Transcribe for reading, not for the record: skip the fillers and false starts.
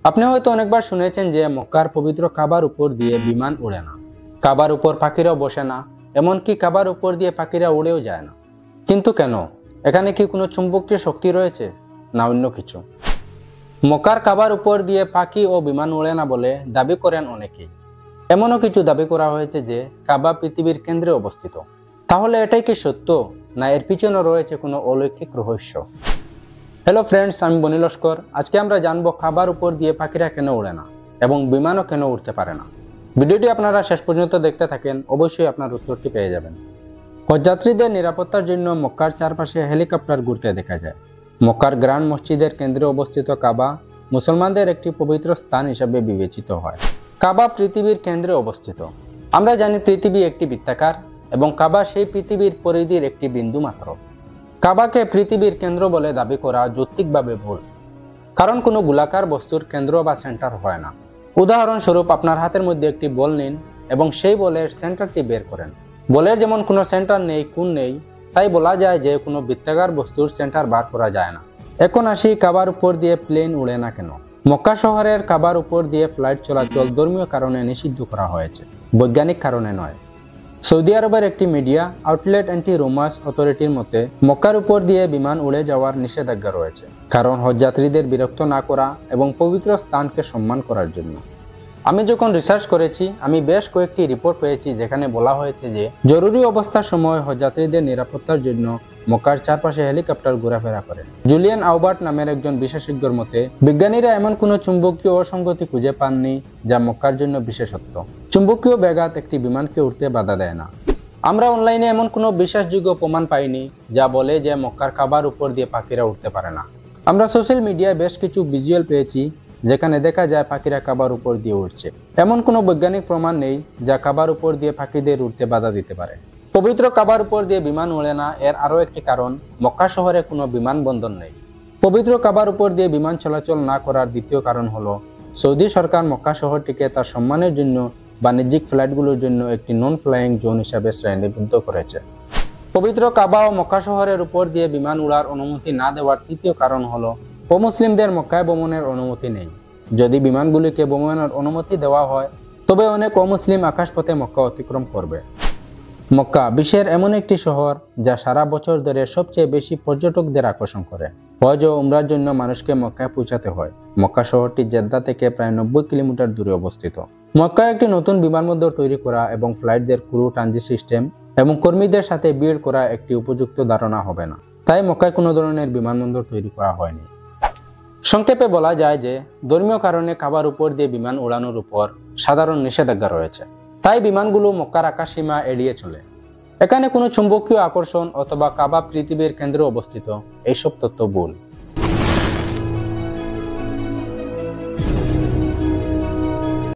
আপনি হয়তো অনেকবার শুনেছেন যে মক্কার পবিত্র কাবার উপর দিয়ে বিমান উড়ে না, কাবার উপর পাখিরাও বসে না, এমনকি কাবার উপর দিয়ে পাখিরা উড়েও যায় না। কিন্তু কেন? এখানে কি কোনো চুম্বকীয় শক্তি রয়েছে, না অন্য কিছু? মক্কার কাবার উপর দিয়ে পাখি ও বিমান উড়ে না বলে দাবি করেন অনেকেই। এমনও কিছু দাবি করা হয়েছে যে কাবা পৃথিবীর কেন্দ্রে অবস্থিত। তাহলে এটাই কি সত্য, না এর পিছনে রয়েছে কোনো অলৌকিক রহস্য? হ্যালো ফ্রেন্ডস, আমি বনি লস্কর। আজকে আমরা জানবো কাবার উপর দিয়ে পাখিরা কেন উড়ে না এবং বিমানও কেন উঠতে পারে না। ভিডিওটি আপনারা শেষ পর্যন্ত দেখতে থাকেন, অবশ্যই আপনার উত্তরটি পেয়ে যাবেন। হজযাত্রীদের নিরাপত্তার জন্য মক্কার চারপাশে হেলিকপ্টার ঘুরতে দেখা যায়। মক্কার গ্র্যান্ড মসজিদের কেন্দ্রে অবস্থিত কাবা মুসলমানদের একটি পবিত্র স্থান হিসেবে বিবেচিত হয়। কাবা পৃথিবীর কেন্দ্রে অবস্থিত। আমরা জানি পৃথিবী একটি বৃত্তাকার এবং কাবা সেই পৃথিবীর পরিধির একটি বিন্দু মাত্র। কাবাকে পৃথিবীর কেন্দ্র বলে দাবি করা যৌক্তিকভাবে ভুল, কারণ কোনো গোলাকার বস্তুর কেন্দ্র বা সেন্টার হয় না। উদাহরণস্বরূপ, আপনার হাতের মধ্যে একটি বল নিন এবং সেই বলের সেন্টারটি বের করেন। বলের যেমন কোনো সেন্টার নেই, কোণ নেই, তাই বলা যায় যে কোনো বৃত্তাকার বস্তুর সেন্টার বার করা যায় না। এখন আসি কাবার উপর দিয়ে প্লেন উড়ে না কেন। মক্কা শহরের কাবার উপর দিয়ে ফ্লাইট চলাচল ধর্মীয় কারণে নিষিদ্ধ করা হয়েছে, বৈজ্ঞানিক কারণে নয়। সৌদি আরবের একটি মিডিয়া আউটলেট অ্যান্টি রোমাস অথরিটির মতে মক্কার উপর দিয়ে বিমান উড়ে যাওয়ার নিষেধাজ্ঞা রয়েছে, কারণ হজযাত্রীদের বিরক্ত না করা এবং পবিত্র স্থানকে সম্মান করার জন্য। আমি যখন রিসার্চ করেছি, আমি বেশ কয়েকটি রিপোর্ট পেয়েছি যেখানে বলা হয়েছে যে জরুরি অবস্থার সময় হজযাত্রীদের নিরাপত্তার জন্য মক্কার চারপাশে হেলিকপ্টার ঘোরাফেরা করে। জুলিয়ান আউবার্ট নামের একজন বিশেষজ্ঞর মতে, বিজ্ঞানীরা এমন কোনো চুম্বকীয় অসঙ্গতি খুঁজে পাননি যা মক্কার জন্য বিশেষত্ব। চুম্বকীয় ব্যাঘাত একটি বিমানকে উঠতে বাধা দেয় না। আমরা অনলাইনে এমন কোনো বিশ্বাসযোগ্য প্রমাণ পাইনি যা বলে যে মক্কার কাবার উপর দিয়ে পাখিরা উঠতে পারে না। আমরা সোশ্যাল মিডিয়ায় বেশ কিছু ভিজুয়াল পেয়েছি যেখানে দেখা যায় পাখিরা কাবার উপর দিয়ে উঠছে। এমন কোনো বৈজ্ঞানিক প্রমাণ নেই যা কাবার উপর দিয়ে পাখিদের উঠতে বাধা দিতে পারে। পবিত্র কাবার উপর দিয়ে বিমান উড়ে না এর আরও একটি কারণ, মক্কা শহরে কোনো বিমানবন্দর নেই। পবিত্র কাবার উপর দিয়ে বিমান চলাচল না করার দ্বিতীয় কারণ হলো সৌদি সরকার মক্কা শহরটিকে তার সম্মানের জন্য বাণিজ্যিক ফ্লাইটগুলোর জন্য একটি নন ফ্লাইং জোন হিসাবে শ্রেণীবদ্ধ করেছে। পবিত্র কাবা ও মক্কা শহরের উপর দিয়ে বিমান উড়ার অনুমতি না দেওয়ার তৃতীয় কারণ হলো অমুসলিমদের মক্কায় ভ্রমণের অনুমতি নেই। যদি বিমানগুলিকে ভ্রমণের অনুমতি দেওয়া হয়, তবে অনেক অমুসলিম আকাশপথে মক্কা অতিক্রম করবে। মক্কা বিশ্বের এমন একটি শহর যা সারা বছর ধরে সবচেয়ে বেশি পর্যটকদের আকর্ষণ করে। হজ ও উমরার জন্য মানুষকে মক্কায় পৌঁছাতে হয়। মক্কা শহরটি জেদ্দা থেকে প্রায় 90 কিলোমিটার দূরে অবস্থিত। মক্কায় একটি নতুন বিমানবন্দর তৈরি করা এবং ফ্লাইটদের ক্রু ট্রানজিট সিস্টেম এবং কর্মীদের সাথে ভিড় করা একটি উপযুক্ত ধারণা হবে না, তাই মক্কায় কোনো ধরনের বিমানবন্দর তৈরি করা হয়নি। সংক্ষেপে বলা যায় যে ধর্মীয় কারণে কাবার উপর দিয়ে বিমান উড়ানোর উপর সাধারণ নিষেধাজ্ঞা রয়েছে, তাই বিমানগুলো মক্কার আকাশসীমা এড়িয়ে চলে। এখানে কোনো চুম্বকীয় আকর্ষণ অথবা কাবা পৃথিবীর কেন্দ্রে অবস্থিত, এইসব তথ্য ভুল।